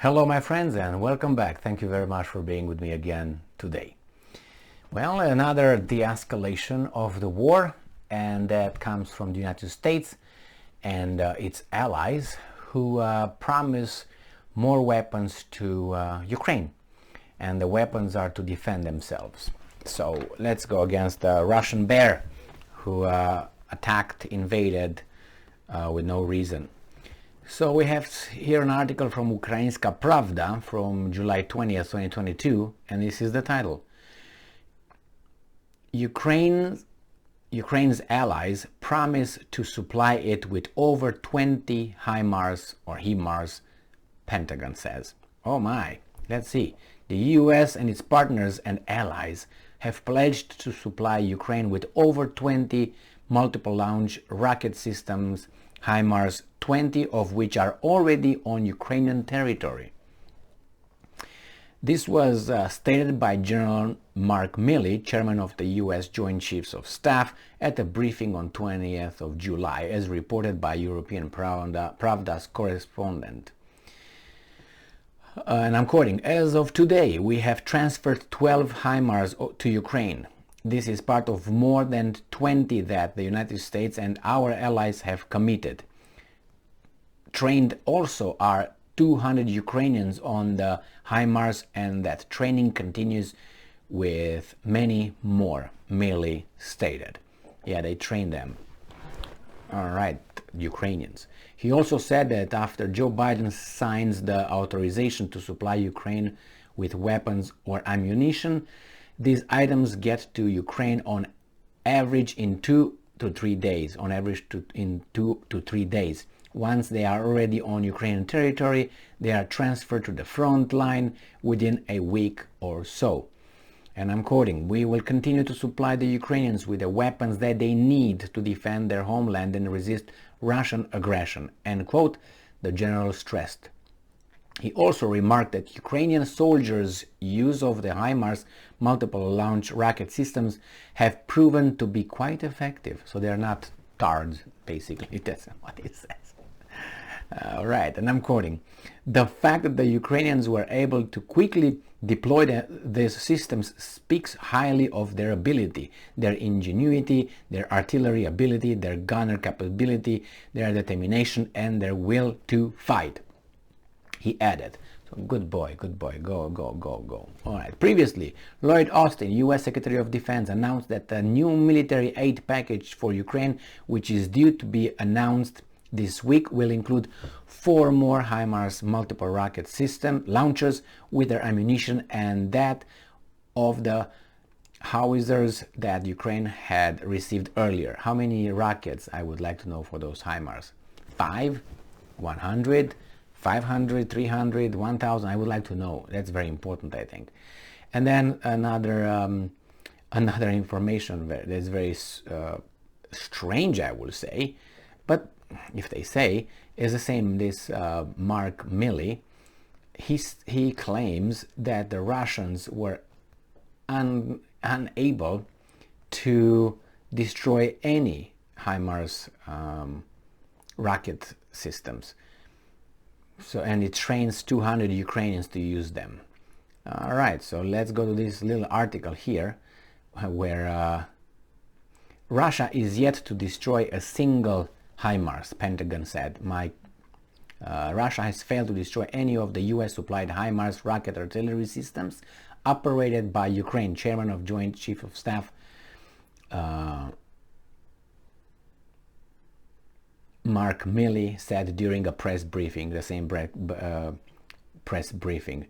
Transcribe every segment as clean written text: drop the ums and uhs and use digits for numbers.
Hello my friends and welcome back. Thank you very much for being with me again today. Well, another de-escalation of the war, and that comes from the United States and its allies who promise more weapons to Ukraine, and the weapons are to defend themselves. So let's go against the Russian bear who invaded with no reason. So we have here an article from Ukrainska Pravda from July 20th, 2022, and this is the title. Ukraine's allies promise to supply it with over 20 HIMARS or HIMARS, Pentagon says. Oh my, let's see. The US and its partners and allies have pledged to supply Ukraine with over 20 multiple launch rocket systems, HIMARS, 20 of which are already on Ukrainian territory. This was stated by General Mark Milley, chairman of the U.S. Joint Chiefs of Staff, at a briefing on 20th of July, as reported by European Pravda's correspondent. And I'm quoting, "As of today, we have transferred 12 HIMARS to Ukraine. This is part of more than 20 that the United States and our allies have committed. Trained also are 200 Ukrainians on the HIMARS, and that training continues with many more," Milley stated. Yeah, they train them. All right, Ukrainians. He also said that after Joe Biden signs the authorization to supply Ukraine with weapons or ammunition, these items get to Ukraine on average in 2 to 3 days. In 2 to 3 days. Once they are already on Ukrainian territory, they are transferred to the front line within a week or so. And I'm quoting, "We will continue to supply the Ukrainians with the weapons that they need to defend their homeland and resist Russian aggression," end quote, the general stressed. He also remarked that Ukrainian soldiers' use of the HIMARS multiple launch rocket systems have proven to be quite effective. So they're not tards, basically. That's what he says. All right, and I'm quoting, "The fact that the Ukrainians were able to quickly deploy these systems speaks highly of their ability, their ingenuity, their artillery ability, their gunner capability, their determination, and their will to fight," he added. So good boy, go, go, go, go. All right. Previously, Lloyd Austin, U.S. Secretary of Defense, announced that a new military aid package for Ukraine, which is due to be announced this week, will include 4 more HIMARS multiple rocket system launchers with their ammunition and that of the howitzers that Ukraine had received earlier. How many rockets, I would like to know, for those HIMARS? 5? 100? 500, 300, 1,000? I would like to know. That's very important, I think. And then another information that's very strange, I will say, but if they say, is the same. This Mark Milley, he claims that the Russians were unable to destroy any HIMARS rocket systems. So, and it trains 200 Ukrainians to use them. All right, so let's go to this little article here where Russia is yet to destroy a single HIMARS, Pentagon said. Russia has failed to destroy any of the US supplied HIMARS rocket artillery systems operated by Ukraine, chairman of Joint Chiefs of Staff Mark Milley said during a press briefing, the same press briefing.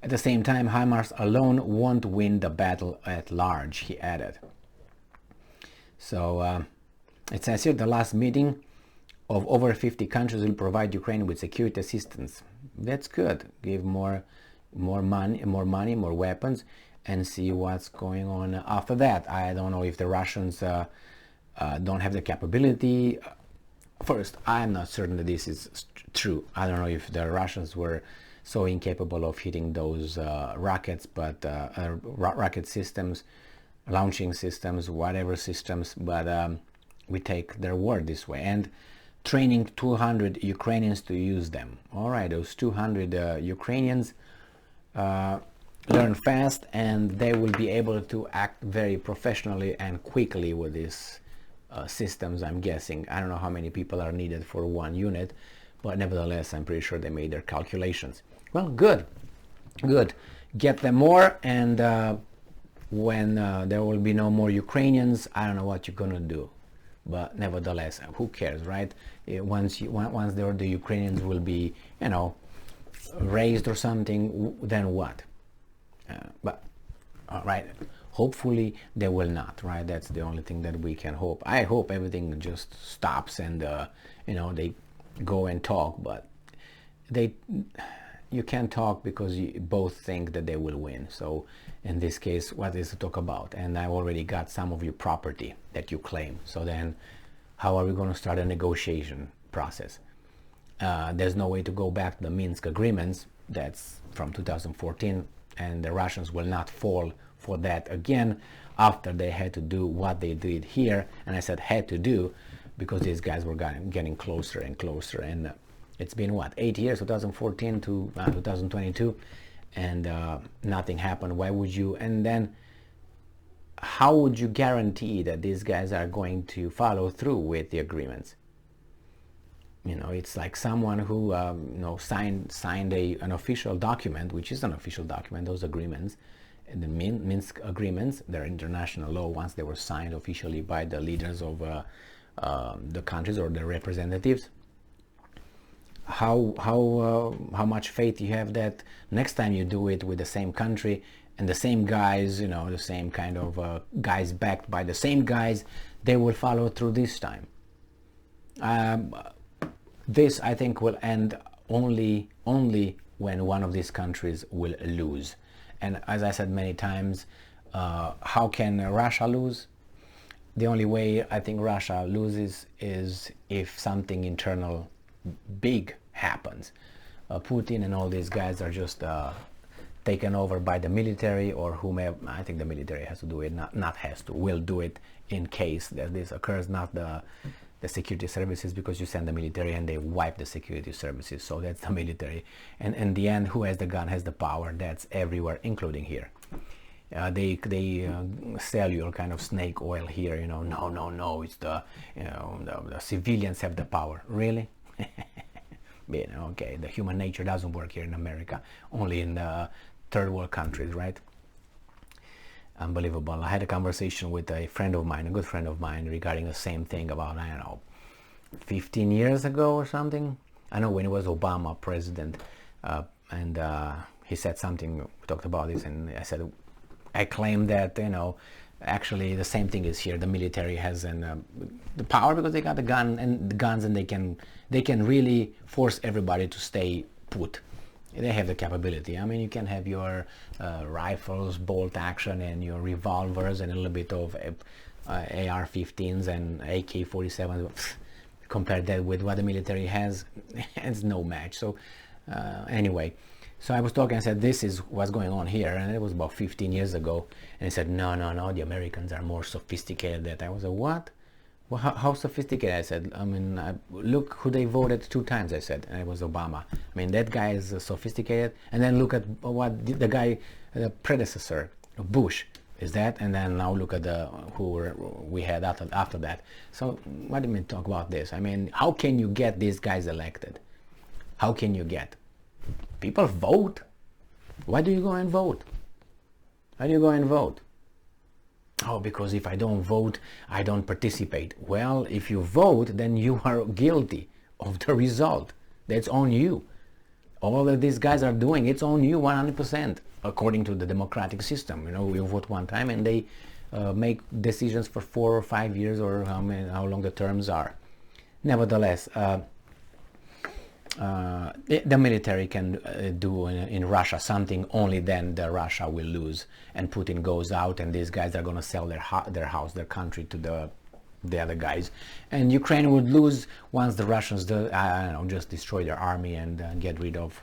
At the same time, HIMARS alone won't win the battle at large, he added. So it says here, the last meeting of over 50 countries will provide Ukraine with security assistance. That's good. Give more money, more weapons, and see what's going on after that. I don't know if the Russians don't have the capability. First, I'm not certain that this is true. I don't know if the Russians were so incapable of hitting those rockets, but rocket systems, launching systems, whatever systems, but we take their word this way. And training 200 Ukrainians to use them. All right, those 200 Ukrainians learn fast, and they will be able to act very professionally and quickly with these systems, I'm guessing. I don't know how many people are needed for one unit, but nevertheless, I'm pretty sure they made their calculations. Well, good. Get them more, and when there will be no more Ukrainians, I don't know what you're gonna do. But nevertheless, who cares, right? Once the Ukrainians will be, raised or something, then what? But all right, hopefully they will not, right? That's the only thing that we can hope. I hope everything just stops and they go and talk, but you can't talk because you both think that they will win. So in this case, what is to talk about? And I already got some of your property that you claim. So then how are we going to start a negotiation process? There's no way to go back to the Minsk agreements. That's from 2014, and the Russians will not fall for that again after they had to do what they did here. And I said had to do because these guys were getting closer and closer, and it's been what, 8 years, 2014 to 2022, and nothing happened. Why would you? And then how would you guarantee that these guys are going to follow through with the agreements? It's like someone who signed an official document, which is an official document, those agreements, and the Minsk agreements. They're international law once they were signed officially by the leaders of the countries or the representatives. How much faith you have that next time you do it with the same country and the same guys, the same kind of guys backed by the same guys, they will follow through this time? This, I think, will end only when one of these countries will lose. And as I said many times, how can Russia lose? The only way I think Russia loses is if something internal big happens. Putin and all these guys are just taken over by the military or whomever. I think the military has to do it, not has to, will do it in case that this occurs, not the security services, because you send the military and they wipe the security services. So that's the military. And in the end, who has the gun has the power. That's everywhere, including here. They sell you all kind of snake oil here. No, it's the civilians have the power. Really? Okay, the human nature doesn't work here in America, only in the third world countries, right? Unbelievable. I had a conversation with a friend of mine, a good friend of mine, regarding the same thing about, 15 years ago or something. I know when it was Obama president, and he said something, we talked about this, and I claimed that, actually the same thing is here. The military has the power because they got the guns, and they can really force everybody to stay put. They have the capability. You can have your rifles, bolt action, and your revolvers, and a little bit of AR-15s and AK-47s. Compare that with what the military has, it's no match. So anyway, so I was talking, I said, this is what's going on here, and it was about 15 years ago. And he said, no, the Americans are more sophisticated than that. I was like, what? Well, how sophisticated? I said, look who they voted 2 times, I said, and it was Obama. That guy is sophisticated. And then look at what the guy, the predecessor, Bush, is that, and then now look at who we had after that. So what do you mean talk about this? How can you get these guys elected? How can you get? People vote. Why do you go and vote? Why do you go and vote? Oh, because if I don't vote, I don't participate. Well, if you vote, then you are guilty of the result. That's on you. All that these guys are doing, it's on you 100%, according to the democratic system. You vote one time and they make decisions for 4 or 5 years, or how long the terms are. Nevertheless, the military can do in Russia something, only then Russia will lose, and Putin goes out, and these guys are going to sell their house, their country to the other guys, and Ukraine would lose once the Russians just destroy their army and get rid of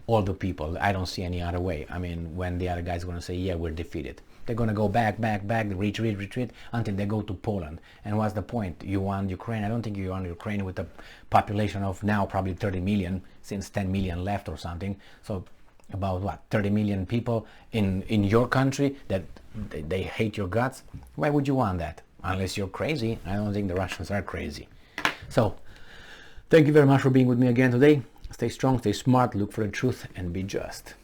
all the people. I don't see any other way. When the other guys are going to say, yeah, we're defeated. They're going to go back, retreat until they go to Poland. And what's the point? You want Ukraine? I don't think you want Ukraine with a population of now probably 30 million, since 10 million left or something. So about what, 30 million people in your country that they hate your guts? Why would you want that? Unless you're crazy. I don't think the Russians are crazy. So thank you very much for being with me again today. Stay strong, stay smart, look for the truth, and be just.